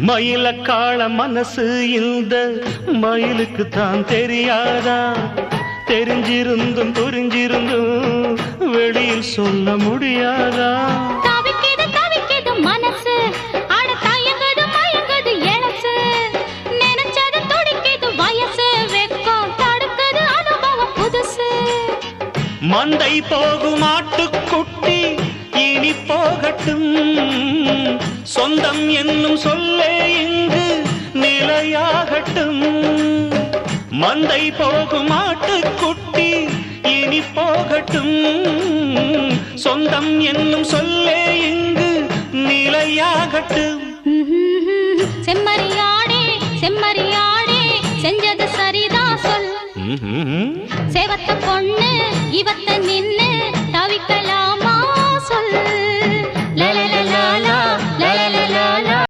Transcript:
மயிலக்காள மனசு இந்த மயிலுக்கு தான் தெரியாதா? தெரிஞ்சிருந்தும் புரிஞ்சிருந்தும் வெளியில் சொல்ல முடியாதா? தவிக்குது தவிக்குது மனசு, அட தயங்குது மயங்குது எழசு, நினைச்சது துடிக்குது வயசு, வெக்கம் தடுக்குது அனுபவம் புதுசு. மந்தை போகும் ஆட்டுக்குட்டி இனி போகட்டும், சொந்தம் என்னும் சொல்லே இங்கு நிலையாகட்டும். மந்தை போகும் ஆட்டுக்குட்டி இனி போகட்டும், சொந்தம் என்னும் சொல்லே இங்கு நிலையாகட்டும்.